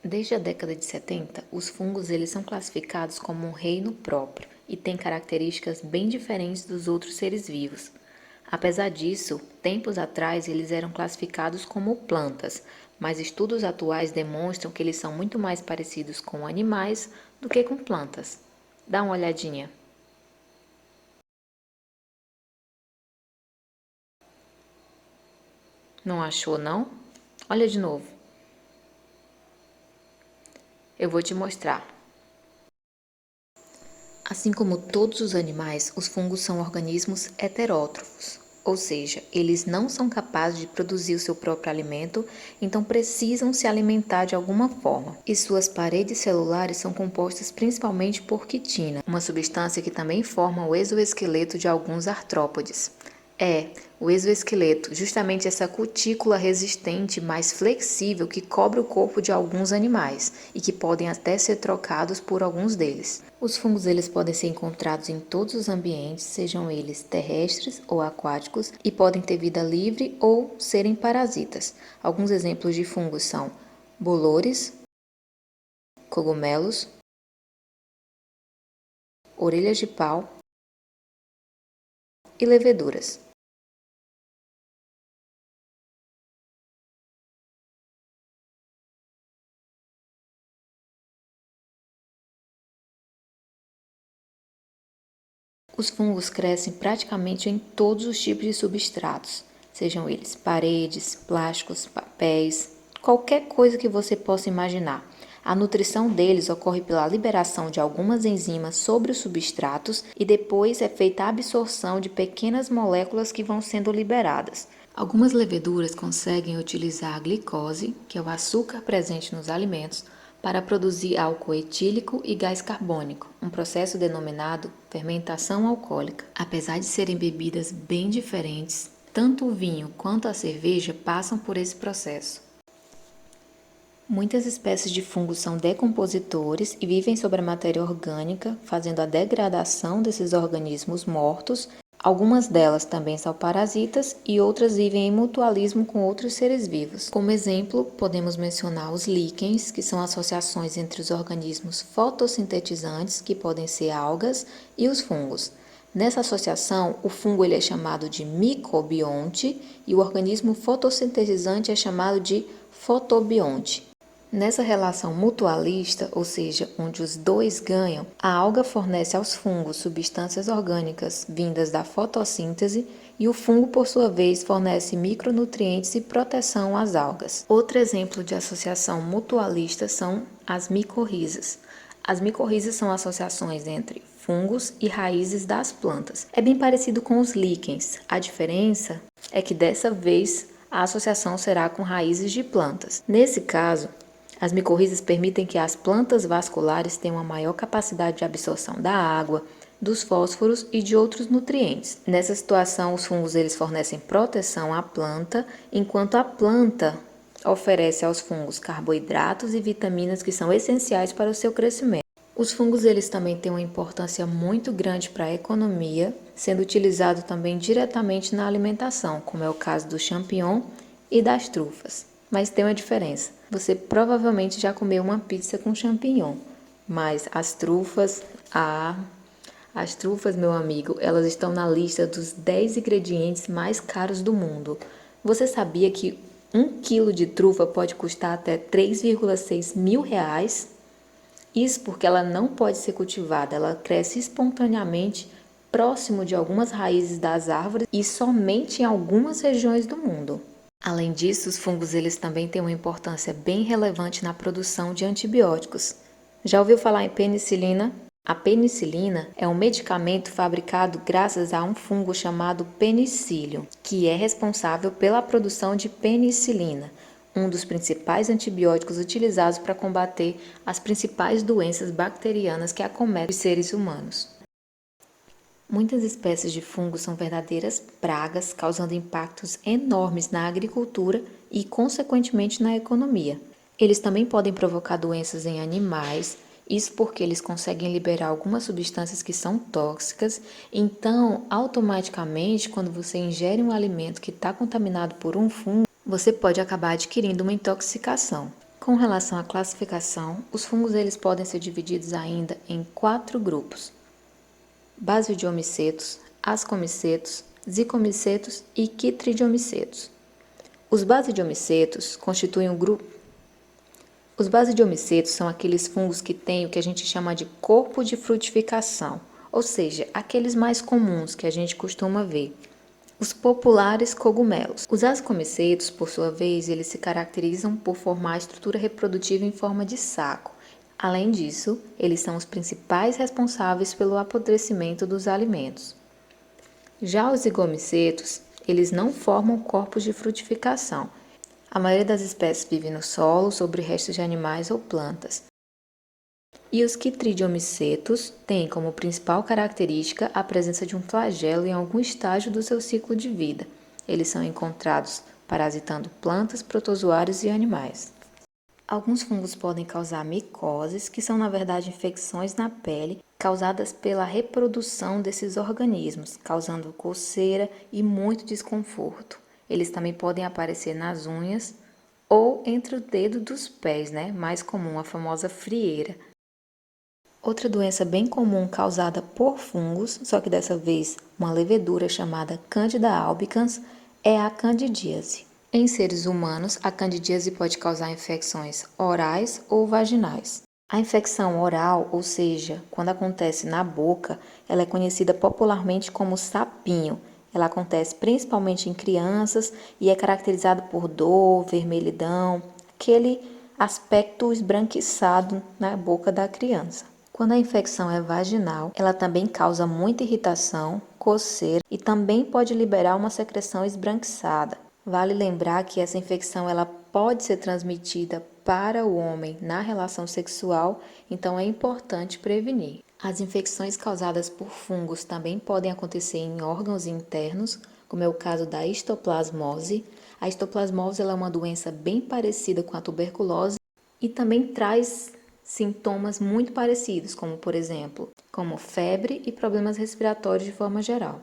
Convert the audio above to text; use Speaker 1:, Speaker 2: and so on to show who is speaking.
Speaker 1: Desde a década de 70, os fungos eles são classificados como um reino próprio e têm características bem diferentes dos outros seres vivos. Apesar disso, tempos atrás eles eram classificados como plantas, mas estudos atuais demonstram que eles são muito mais parecidos com animais do que com plantas. Dá uma olhadinha. Não achou, não? Olha de novo. Eu vou te mostrar. Assim como todos os animais, os fungos são organismos heterótrofos, ou seja, eles não são capazes de produzir o seu próprio alimento, então precisam se alimentar de alguma forma. E suas paredes celulares são compostas principalmente por quitina, uma substância que também forma o exoesqueleto de alguns artrópodes. O exoesqueleto, justamente essa cutícula resistente mais flexível que cobre o corpo de alguns animais e que podem até ser trocados por alguns deles. Os fungos eles podem ser encontrados em todos os ambientes, sejam eles terrestres ou aquáticos, e podem ter vida livre ou serem parasitas. Alguns exemplos de fungos são bolores, cogumelos, orelhas de pau e leveduras. Os fungos crescem praticamente em todos os tipos de substratos, sejam eles paredes, plásticos, papéis, qualquer coisa que você possa imaginar. A nutrição deles ocorre pela liberação de algumas enzimas sobre os substratos e depois é feita a absorção de pequenas moléculas que vão sendo liberadas. Algumas leveduras conseguem utilizar a glicose, que é o açúcar presente nos alimentos, para produzir álcool etílico e gás carbônico, um processo denominado fermentação alcoólica. Apesar de serem bebidas bem diferentes, tanto o vinho quanto a cerveja passam por esse processo. Muitas espécies de fungos são decompositores e vivem sobre a matéria orgânica, fazendo a degradação desses organismos mortos. Algumas delas também são parasitas e outras vivem em mutualismo com outros seres vivos. Como exemplo, podemos mencionar os líquens, que são associações entre os organismos fotossintetizantes, que podem ser algas, e os fungos. Nessa associação, o fungo ele é chamado de micobionte e o organismo fotossintetizante é chamado de fotobionte. Nessa relação mutualista, ou seja, onde os dois ganham, a alga fornece aos fungos substâncias orgânicas vindas da fotossíntese e o fungo, por sua vez, fornece micronutrientes e proteção às algas. Outro exemplo de associação mutualista são as micorrizas. As micorrizas são associações entre fungos e raízes das plantas. É bem parecido com os líquens. A diferença é que dessa vez a associação será com raízes de plantas. Nesse caso, as micorrizas permitem que as plantas vasculares tenham uma maior capacidade de absorção da água, dos fósforos e de outros nutrientes. Nessa situação, os fungos eles fornecem proteção à planta, enquanto a planta oferece aos fungos carboidratos e vitaminas que são essenciais para o seu crescimento. Os fungos eles também têm uma importância muito grande para a economia, sendo utilizado também diretamente na alimentação, como é o caso do champignon e das trufas. Mas tem uma diferença. Você provavelmente já comeu uma pizza com champignon, mas as trufas, meu amigo, elas estão na lista dos 10 ingredientes mais caros do mundo. Você sabia que 1 quilo de trufa pode custar até 3,6 mil reais? Isso porque ela não pode ser cultivada, ela cresce espontaneamente próximo de algumas raízes das árvores e somente em algumas regiões do mundo. Além disso, os fungos eles também têm uma importância bem relevante na produção de antibióticos. Já ouviu falar em penicilina? A penicilina é um medicamento fabricado graças a um fungo chamado penicillium, que é responsável pela produção de penicilina, um dos principais antibióticos utilizados para combater as principais doenças bacterianas que acometem os seres humanos. Muitas espécies de fungos são verdadeiras pragas, causando impactos enormes na agricultura e, consequentemente, na economia. Eles também podem provocar doenças em animais, isso porque eles conseguem liberar algumas substâncias que são tóxicas, então, automaticamente, quando você ingere um alimento que está contaminado por um fungo, você pode acabar adquirindo uma intoxicação. Com relação à classificação, os fungos eles podem ser divididos ainda em 4 grupos: basidiomicetos, ascomicetos, zicomicetos e quitridiomicetos. Os basidiomicetos constituem um grupo. Os basidiomicetos são aqueles fungos que têm o que a gente chama de corpo de frutificação, ou seja, aqueles mais comuns que a gente costuma ver. Os populares cogumelos. Os ascomicetos, por sua vez, eles se caracterizam por formar a estrutura reprodutiva em forma de saco. Além disso, eles são os principais responsáveis pelo apodrecimento dos alimentos. Já os zigomicetos, eles não formam corpos de frutificação. A maioria das espécies vive no solo, sobre restos de animais ou plantas. E os quitridiomicetos têm como principal característica a presença de um flagelo em algum estágio do seu ciclo de vida. Eles são encontrados parasitando plantas, protozoários e animais. Alguns fungos podem causar micoses, que são na verdade infecções na pele causadas pela reprodução desses organismos, causando coceira e muito desconforto. Eles também podem aparecer nas unhas ou entre o dedo dos pés, mais comum, a famosa frieira. Outra doença bem comum causada por fungos, só que dessa vez uma levedura chamada Candida albicans, é a candidíase. Em seres humanos, a candidíase pode causar infecções orais ou vaginais. A infecção oral, ou seja, quando acontece na boca, ela é conhecida popularmente como sapinho. Ela acontece principalmente em crianças e é caracterizada por dor, vermelhidão, aquele aspecto esbranquiçado na boca da criança. Quando a infecção é vaginal, ela também causa muita irritação, coceira e também pode liberar uma secreção esbranquiçada. Vale lembrar que essa infecção ela pode ser transmitida para o homem na relação sexual, então é importante prevenir. As infecções causadas por fungos também podem acontecer em órgãos internos, como é o caso da histoplasmose. A histoplasmose ela é uma doença bem parecida com a tuberculose e também traz sintomas muito parecidos, como por exemplo, como febre e problemas respiratórios de forma geral.